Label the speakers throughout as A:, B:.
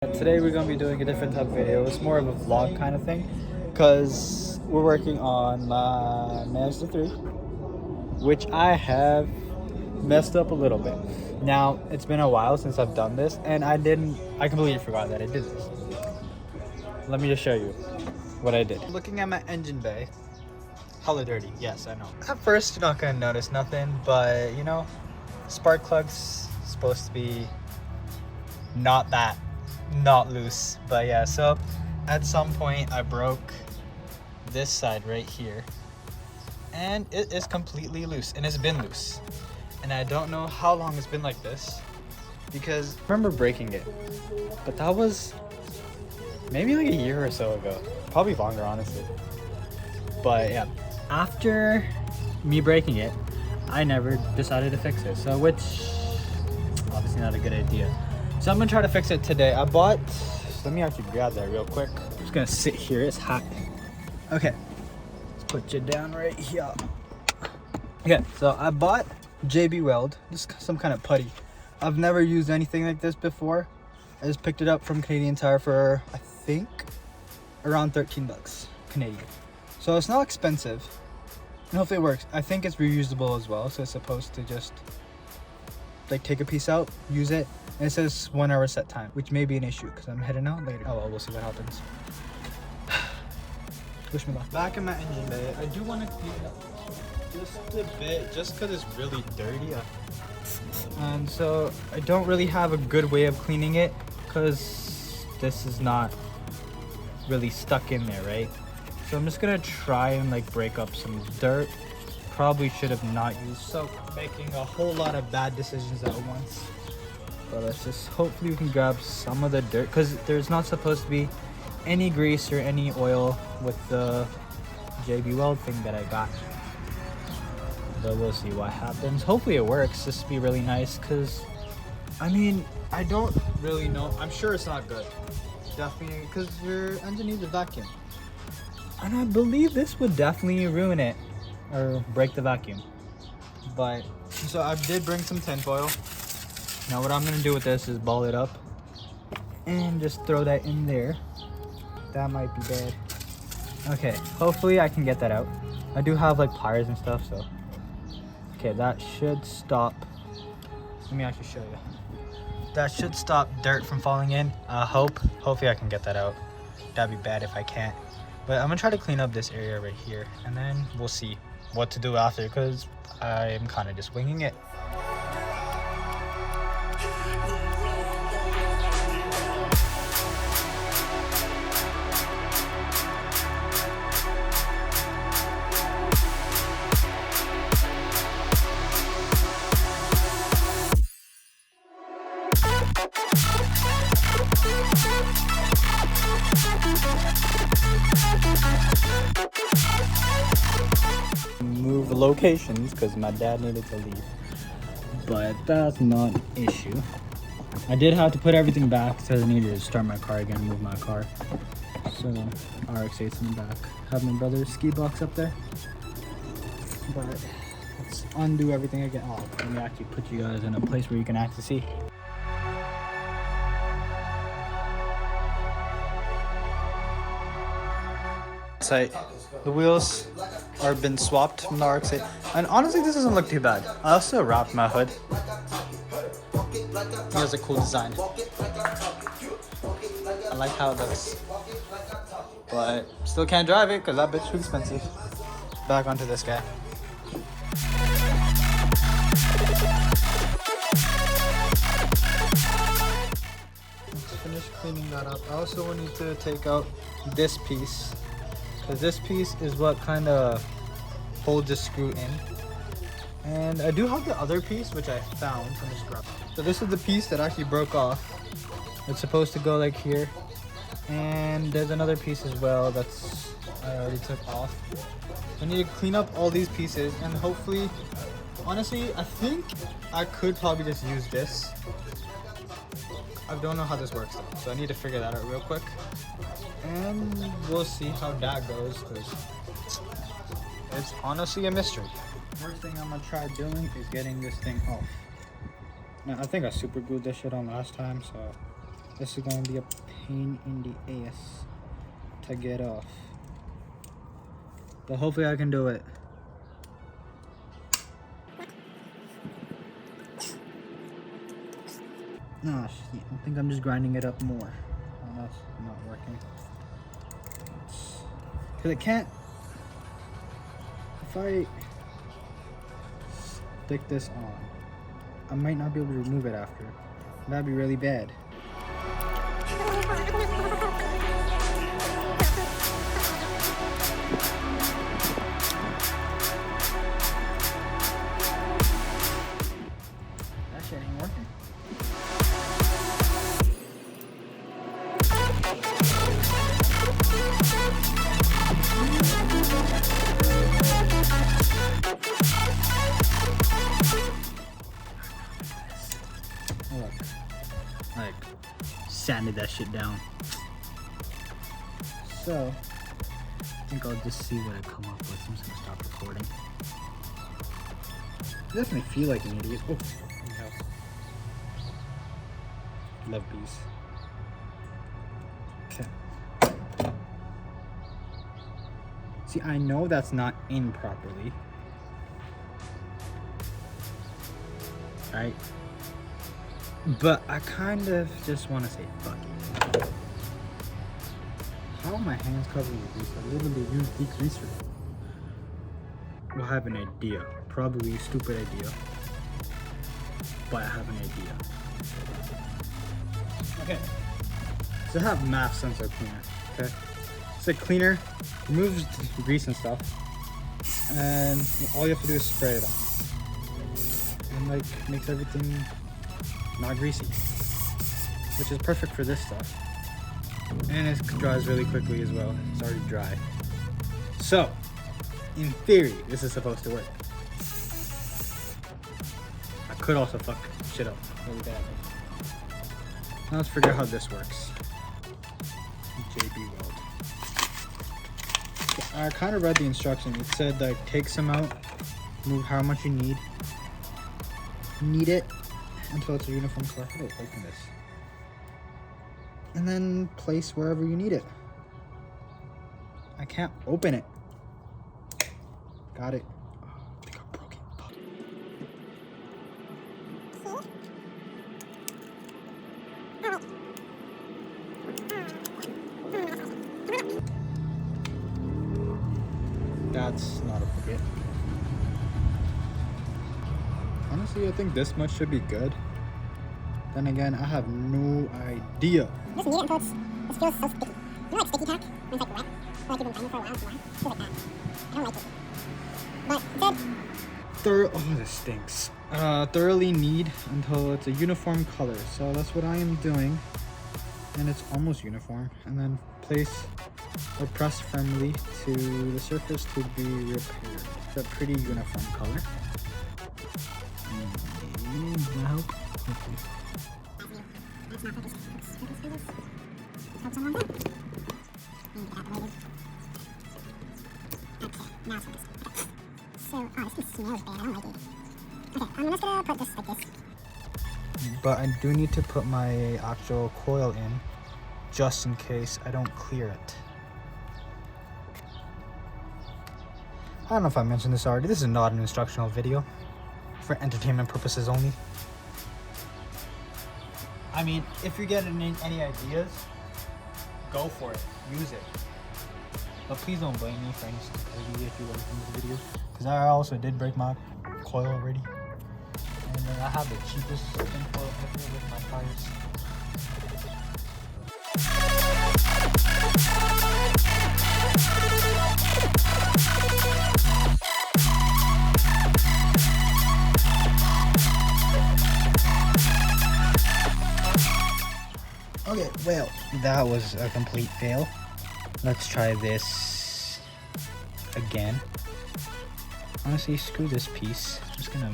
A: Today we're going to be doing a different type of video. It's more of a vlog kind of thing because we're working on my Mazda 3, which I have messed up a little bit. Now, it's been a while since I've done this and I completely forgot that I did this. Let me just show you what I did. Looking at my engine bay, hella dirty, yes, I know. At first, you're not going to notice nothing, but you know, spark plug's supposed to be not loose, but yeah, so at some point I broke this side right here and it is completely loose, and it's been loose, and I don't know how long it's been like this because I remember breaking it, but that was maybe like a year or so ago, probably longer honestly. But yeah, after me breaking it, I never decided to fix it, so which obviously not a good idea. So I'm gonna try to fix it today. Let me actually grab that real quick. I'm just gonna sit here, it's hot. Okay, let's put you down right here. Okay, so I bought JB WELD, this is some kind of putty. I've never used anything like this before. I just picked it up from Canadian Tire for, I think, around 13 bucks Canadian. So it's not expensive, and hopefully it works. I think it's reusable as well, so it's supposed to just like take a piece out, use it, and it says 1 hour set time, which may be an issue because I'm heading out later. Oh well, we'll see what happens. Wish me luck. Back in my engine bay, I do want to clean it up just a bit, just because it's really dirty. And so I don't really have a good way of cleaning it because this is not really stuck in there, right? So I'm just gonna try and like break up some dirt. Probably should have not used soap, making a whole lot of bad decisions at once. But let's just hopefully we can grab some of the dirt because there's not supposed to be any grease or any oil with the JB WELD thing that I got. But we'll see what happens. Hopefully it works. This would be really nice because I mean, I don't really know. I'm sure it's not good. Definitely, because your engine needs a vacuum. And I believe this would definitely ruin it or break the vacuum. But so I did bring some tinfoil. Now what I'm gonna do with this is ball it up and just throw that in there. That might be bad. Okay, hopefully I can get that out. I do have like pliers and stuff, so okay, that should stop. Let me actually show you. That should stop dirt from falling in. Hopefully I can get that out. That'd be bad if I can't. But I'm gonna try to clean up this area right here, and then we'll see what to do after because I'm kind of just winging it. Move locations because my dad needed to leave, but that's not an issue. I did have to put everything back because I needed to start my car again, move my car. So RX-8's in the back. Have my brother's ski box up there, but let's undo everything again. Oh, let me actually put you guys in a place where you can actually see. The wheels are been swapped from the RX-8, and honestly this doesn't look too bad. I also wrapped my hood. It has a cool design. I like how it looks, but still can't drive it because that bit's too expensive. Back onto this guy. Let's finish cleaning that up. I also need to take out this piece, because this piece is what kind of holds the screw in. And I do have the other piece which I found from this grab. So this is the piece that actually broke off. It's supposed to go like here. And there's another piece as well that's I already took off. I need to clean up all these pieces, and hopefully, honestly, I think I could probably just use this. I don't know how this works though, so I need to figure that out real quick. And we'll see how that goes because it's honestly a mystery. First thing I'm gonna try doing is getting this thing off. Now I think I super glued this shit on last time, so This is going to be a pain in the ass to get off. But hopefully I can do it. Oh shit, I think I'm just grinding it up more. Oh, that's not working. Because it can't... If I stick this on, I might not be able to remove it after. That'd be really bad. That shit ain't working. Look, like sanded that shit down. So I think I'll just see what I come up with. I'm just gonna stop recording. I definitely feel like an idiot. Oh, love bees. Okay. See, I know that's not in properly. Right? But I kind of just want to say fuck it. How are my hands covered with grease? I literally used degreaser. Well, I have an idea. Probably a stupid idea. But I have an idea. Okay. So I have math sensor cleaner. Okay. So cleaner removes the grease and stuff. And all you have to do is spray it on. And like makes everything not greasy, which is perfect for this stuff. And it dries really quickly as well. It's already dry. So, in theory, this is supposed to work. I could also fuck shit up really bad. Now let's figure out how this works. JB WELD. I kind of read the instructions. It said like take some out, move how much you need. Knead it until it's a uniform color. How do I open this? And then place wherever you need it. I can't open it. Got it. Oh, I think I broke it. Fuck. That's not appropriate. Honestly, I think this much should be good. Then again, I have no idea.
B: Just knead it until it feels so sticky. You know like sticky tack? When it's like wet? Or like you've been grinding for a while and it feels like that. I don't like it. But instead...
A: Oh, this stinks. Thoroughly knead until it's a uniform color. So that's what I am doing. And it's almost uniform. And then place or press firmly to the surface to be repaired. It's a pretty uniform color. Does that help? Hopefully.
B: So, this smells bad. I don't like it. Okay, I'm just gonna put this like this.
A: But I do need to put my actual coil in, just in case I don't clear it. I don't know if I mentioned this already. This is not an instructional video. For entertainment purposes only. I mean, if you get any ideas, go for it. Use it. But please don't blame me for any stupidity if you learn from this video. Because I also did break my coil already. And then I have the cheapest tin foil ever with my tires. Okay, well, that was a complete fail. Let's try this again. Honestly, screw this piece. I'm just gonna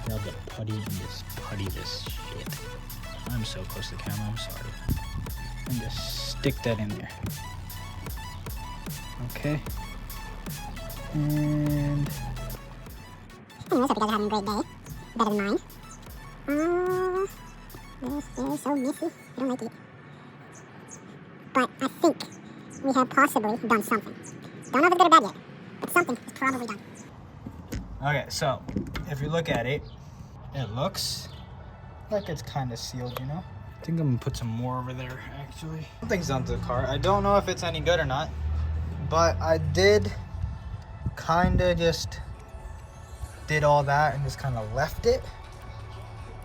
A: nail the putty and just putty this shit. I'm so close to the camera, I'm sorry. And just stick that in there. Okay. And...
B: Anyways, hope you guys are having a great day. Better than mine. It's so messy. I don't like it. But I think we have possibly done something. Don't know if it's good or bad yet, but something is probably done.
A: Okay, so if you look at it, it looks like it's kind of sealed, you know? I think I'm gonna put some more over there, actually. Something's done to the car. I don't know if it's any good or not, but I did kind of just did all that and just kind of left it.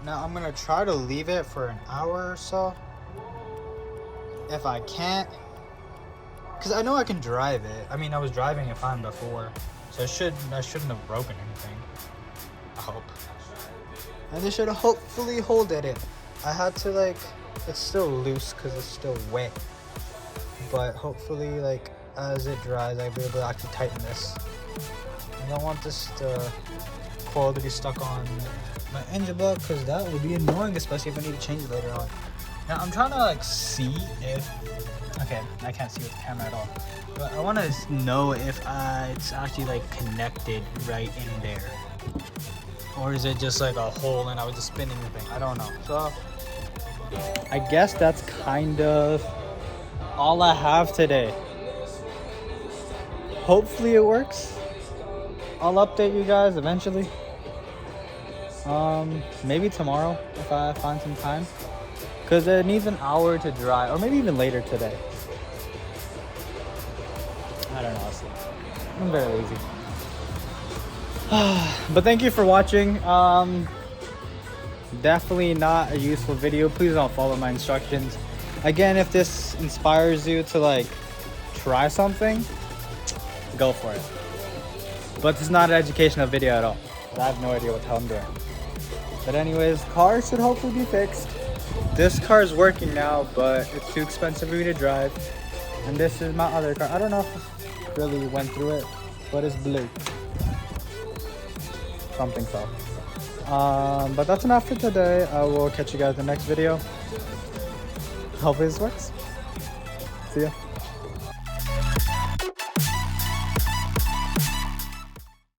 A: Now I'm gonna try to leave it for an hour or so. If I can't, because I know I can drive it. I mean, I was driving it fine before, so I shouldn't have broken anything. I hope. I just should have hopefully holded it. I had to like, it's still loose because it's still wet, but hopefully like as it dries, I'll be able to actually tighten this. I don't want this coil to be stuck on my engine block because that would be annoying, especially if I need to change it later on. Now I'm trying to like see if, okay, I can't see with the camera at all, but I want to know if it's actually like connected right in there, or is it just like a hole and I was just spinning the thing? I don't know. So I guess that's kind of all I have today. Hopefully it works. I'll update you guys eventually. Maybe tomorrow if I find some time, because it needs an hour to dry, or maybe even later today. I don't know, I'll see. I'm very lazy. But thank you for watching. Definitely not a useful video. Please don't follow my instructions. Again, if this inspires you to like try something, go for it. But this is not an educational video at all. I have no idea what the hell I'm doing. But anyways, car should hopefully be fixed. This car is working now, but it's too expensive for me to drive. And this is my other car. I don't know if it really went through it, but it's blue. Something so. But that's enough for today. I will catch you guys in the next video. Hopefully this works. See ya.